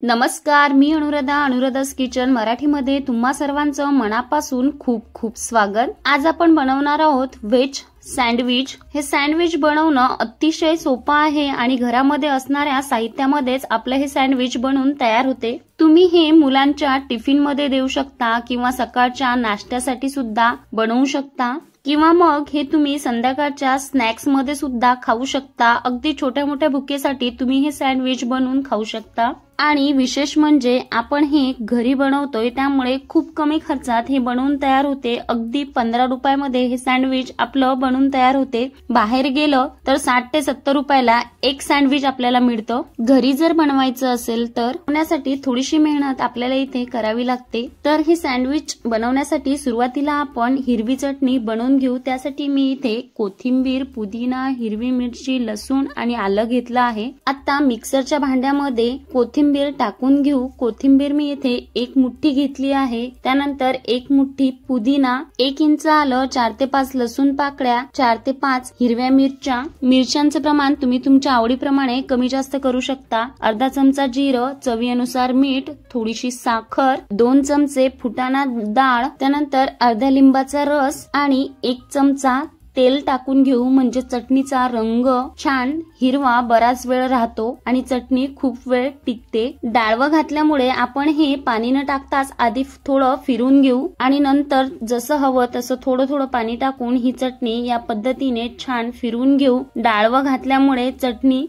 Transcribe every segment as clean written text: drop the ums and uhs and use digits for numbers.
नमस्कार, मी अनुराधा's किचन मराठीमध्ये तुम्हा सर्वांचं मनापासून खूप खूप स्वागत। आज आपण बनवणार आहोत व्हेज सँडविच। हे सँडविच बनवणं अतिशय सोपं आहे आणि घरामध्ये असणाऱ्या साहित्यामध्येच आपलं हे सँडविच बनवून तयार होते। तुम्ही हे मुलांच्या टिफिन मध्ये देऊ शकता किंवा सकाळच्या नाश्त्यासाठी सुद्धा बनवू शकता किंवा मग हे तुम्ही संध्याकाळच्या स्नॅक्स मध्ये सुद्धा खाऊ शकता। अगदी छोट्या मोठ्या भुकेसाठी तुम्ही हे सँडविच बनवून खाऊ शकता। आणि विशेष म्हणजे आपण हे घरी बनवतोय त्यामुळे खूप कमी खर्चात हे बनवून तयार होते। अगदी 15 रुपयामध्ये हे सँडविच आपलं बनवून तयार होते। बाहेर गेलं तर 60 ते 70 रुपयाला एक सँडविच आपल्याला मिळतं। घरी जर बनवायचं असेल तर बनवण्यासाठी थोडीशी मेहनत आपल्याला इथे करावी लागते। तर हे सँडविच बनवण्यासाठी सुरुवातीला आपण हिरवी चटणी बनवून घेऊ। त्यासाठी मी इथे कोथिंबीर, पुदिना, हिरवी मिरची, लसूण आणि आलं घेतलं आहे। आता मिक्सरच्या भांड्यामध्ये कोथिंबीर टाकून घेऊ। कोथिंबीर मी इथे 1 मुठ्ठी घेतली आहे। त्यानंतर 1 मुठ्ठी पुदिना, 1 इंच आलं, 4 ते 5 लसूण पाकळ्या, 4 ते 5 हिरव्या मिरच्या। मिरच्यांचं प्रमाण तुम्ही तुमच्या आवडीप्रमाणे कमी जास्त करू शकता। अर्धा चमचा जिरं, चवीनुसार मीठ, थोडीशी साखर, 2 चमचे फुटाणा डाळ, त्यानंतर अर्ध्या लिंबाचा रस आणि 1 चमचा तेल टाकून घेऊ। म्हणजे चटणीचा रंग छान हिरवा बराच वेळ राहतो आणि चटणी खूप वेळ टिकते। डाळवं घातल्यामुळे आपण हे पाणी न टाकताच आधी थोडं फिरून घेऊ आणि नंतर जसं हवं तसं थोडं थोडं पाणी टाकून ही चटणी या पद्धतीने छान फिरून घेऊ। डाळवं घातल्यामुळे चटणी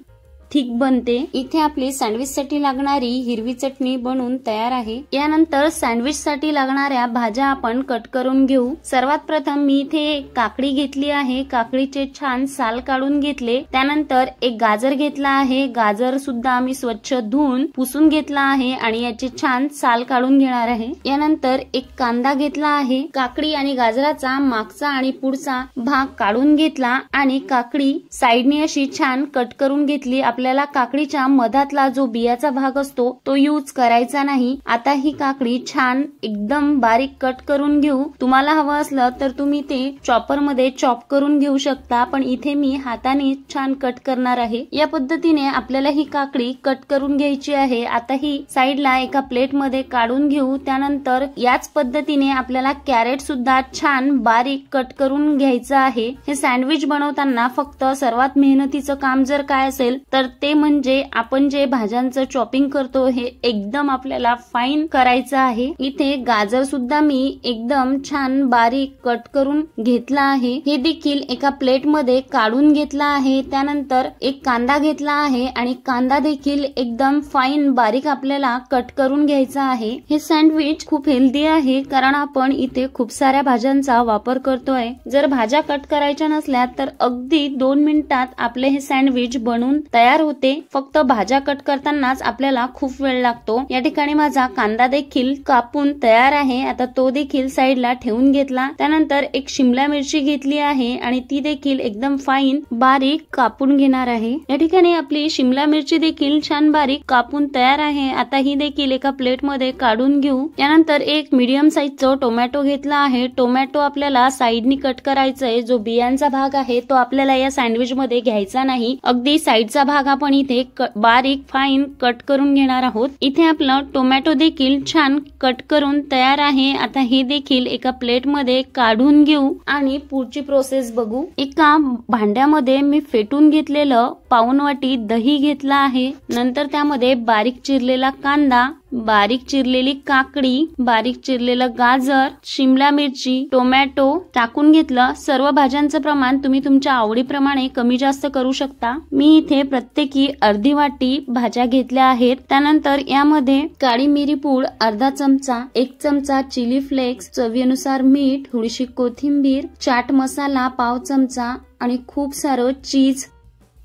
ठीक बनते। इथे आपली सँडविच साठी लागणारी हिरवी चटणी बनवून तयार आहे। यानंतर सँडविच साठी लागणाऱ्या भाज्या आपण कट करून घेऊ। सर्वात प्रथम मी इथे काकडी घेतली आहे। काकडीचे छान साल काढून घेतले। त्यानंतर एक गाजर घेतला आहे। गाजर सुद्धा मी स्वच्छ धुवून पुसून घेतला आहे आणि याचे छान साल काढून घेणार आहे। यानंतर एक कांदा घेतला आहे। काकडी आणि गाजराचा मागचा आणि पुढचा भाग काढून घेतला आणि काकडी साइडने अशी छान कट करून घेतली। आपल्याला काकडीच्या मधातला जो बियाचा भाग असतो तो यूज करायचा नाही। आता ही काकडी छान एकदम बारीक कट करून घेऊ। तुम्हाला हवं असलं तर तुम्ही ते चॉपर मध्ये चॉप करून घेऊ शकता, पण इथे मी हाताने छान कट करणार आहे। या पद्धतीने आपल्याला ही काकडी कट करून घ्यायची आहे। आता ही साइडला एका प्लेट मध्ये काढून घेऊ। त्यानंतर याच पद्धतीने आपल्याला कॅरेट सुद्धा छान बारीक कट करून घ्यायचं आहे। हे सँडविच बनवताना फक्त सर्वात मेहनतीचं काम जर काय असेल तर ते म्हणजे आपण जे भाज्यांचं चॉपिंग करतो हे एकदम आपल्याला फाईन करायचं आहे। इथे गाजर सुद्धा मी एकदम छान बारीक कट करून घेतला आहे। हे देखील एका प्लेट मध्ये काढून घेतला आहे। त्यानंतर एक कांदा घेतला आहे आणि कांदा देखील एकदम फाईन बारीक आपल्याला कट करून घ्यायचा आहे। हे सँडविच खूप हेल्दी आहे कारण आपण इथे खूप साऱ्या भाज्यांचा वापर करतोय। जर भाज्या कट करायच्या नसल्या तर अगदी 2 मिनिटात आपले हे सँडविच बनवून तयार होते। फक्त भाज्या कट करतानाच आपल्याला खूप वेळ लागतो। या ठिकाणी माझा कांदा देखील कापून तयार आहे। आता तो देखील साइडला ठेवून घेतला। त्यानंतर एक शिमला मिरची घेतली आहे आणि ती देखील एकदम फाईन बारीक कापून घेणार आहे। या ठिकाणी आपली शिमला मिरची देखील छान बारीक कापून तयार आहे। आता ही देखील एका प्लेट मध्ये काढून घेऊ। त्यानंतर एक मीडियम साईजचा टोमॅटो घेतला आहे। टोमॅटो आपल्याला साइडनी कट करायचा आहे। जो बियांचा भाग आहे तो आपल्याला या सँडविच मध्ये घ्यायचा नाही। अगदी साइडचा भाग आपण इथे बारीक फाईन कट करून घेणार आहोत। इथे आपलं टोमॅटो देखील छान कट करून तयार आहे। आता हे देखील एका प्लेट मध्ये काढून घेऊ आणि पुढची प्रोसेस बघू। एका भांड्यामध्ये मी फेटून घेतलेलं पाऊण वाटी दही घेतला आहे। नंतर त्यामध्ये बारीक चिरलेला कांदा, बारीक चिरलेली काकडी, बारीक चिरलेलं गाजर, शिमला मिरची, टोमॅटो टाकून घेतलं। सर्व भाज्यांचं प्रमाण तुम्ही तुमच्या आवडीप्रमाणे कमी जास्त करू शकता। मी इथे प्रत्येकी अर्धी वाटी भाज्या घेतल्या आहेत। त्यानंतर यामध्ये काळी मिरी पूड अर्धा चमचा, 1 चमचा चिली फ्लेक्स, चवीनुसार मीठ, थोडीशी कोथिंबीर, चाट मसाला पाव चमचा आणि खूप सारं चीज।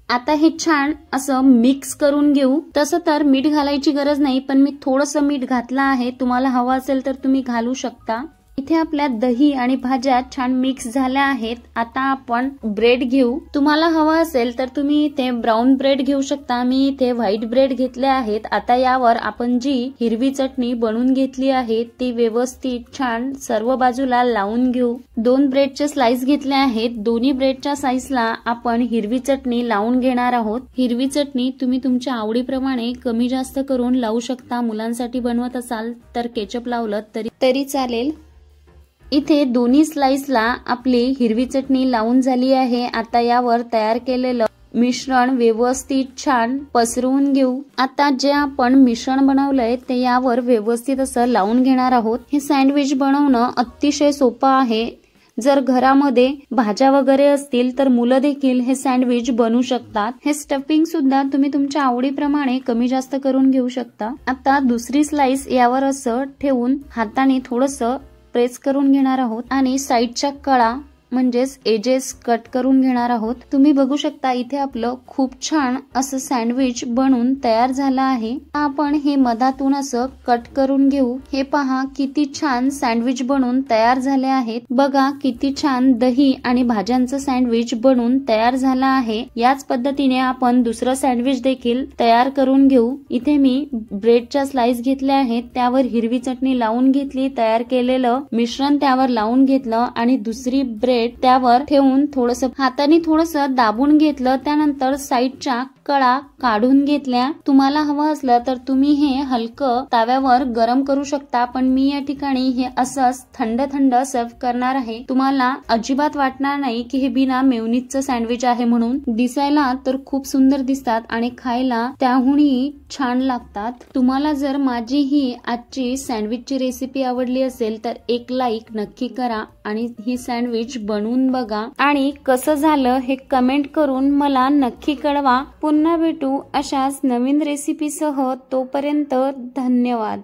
आता हे छान असं मिक्स करून घेऊ। तसं तर मीठ घालायची गरज नाही, पण मी थोडंसं मीठ घातलं आहे। तुम्हाला हवं असेल तर तुम्ही घालू शकता। इथे आपल्या दही आणि भाज्या छान मिक्स झाल्या आहेत। आता आपण ब्रेड घेऊ। तुम्हाला हवं असेल तर तुम्ही इथे ब्राऊन ब्रेड घेऊ शकता। मी इथे व्हाईट ब्रेड घेतले आहेत। आता यावर आपण जी हिरवी चटणी बनवून घेतली आहे ती व्यवस्थित छान सर्व बाजूला लावून घेऊ। 2 ब्रेडचे स्लाइस घेतले आहेत। दोन्ही ब्रेडच्या साइजला आपण हिरवी चटणी लावून घेणार आहोत। हिरवी चटणी तुम्ही तुमच्या आवडीप्रमाणे कमी जास्त करून लावू शकता। मुलांसाठी बनवत असाल तर केचप लावलं तरी चालेल। इथे दोन्ही स्लाइसला आपली हिरवी चटणी लावून झाली आहे। आता यावर तयार केलेलं मिश्रण व्यवस्थित छान पसरवून घेऊ। आता जे आपण मिश्रण बनवलंय ते यावर व्यवस्थित असं लावून घेणार आहोत। हे सँडविच बनवणं अतिशय सोपं आहे। जर घरामध्ये भाज्या वगैरे असतील तर मुलं देखील हे सँडविच बनवू शकतात। हे स्टफिंग सुद्धा तुम्ही तुमच्या आवडीप्रमाणे कमी जास्त करून घेऊ शकता। आता दुसरी स्लाइस यावर असं ठेवून हाताने थोडंसं प्रेस करून घेणार आहोत आणि साइडच्या कळा म्हणजेच एजेस कट करून घेणार आहोत। तुम्ही बघू शकता इथे आपलं खूप छान असं सँडविच बनून तयार झालं आहे। आपण हे मधातून असं कट करून घेऊ। हे पहा किती छान सँडविच बनून तयार झाले आहेत। बघा किती छान दही आणि भाज्यांचं सँडविच बनून तयार झालं आहे। याच पद्धतीने आपण दुसरं सँडविच देखील तयार करून घेऊ। इथे मी ब्रेडच्या स्लाइस घेतल्या आहेत, त्यावर हिरवी चटणी लावून घेतली, तयार केलेलं मिश्रण त्यावर लावून घेतलं आणि दुसरी ब्रेड त्यावर ठेवून थोडंसं हाताने थोडंसं दाबून घेतलं। त्यानंतर साइडच्या कळा काढून घेतल्या। तुम्हाला हवं असलं तर तुम्ही हे हलकं ताव्यावर गरम करू शकता, पण मी या ठिकाणी हे असंच थंड थंड सर्व करणार आहे। तुम्हाला अजिबात वाटणार नाही की हे बिना मेयोनीजचं सँडविच आहे म्हणून। दिसायला तर खूप सुंदर दिसतात आणि खायला त्याहूनही छान लागतात। तुम्हाला जर माझी ही आजची सँडविचची रेसिपी आवडली असेल तर एक लाईक नक्की करा आणि ही सँडविच बनवून बघा आणि कसं झालं हे कमेंट करून मला नक्की कळवा। पुन्हा भेटू अशाच नवीन रेसिपीसह। तोपर्यंत धन्यवाद।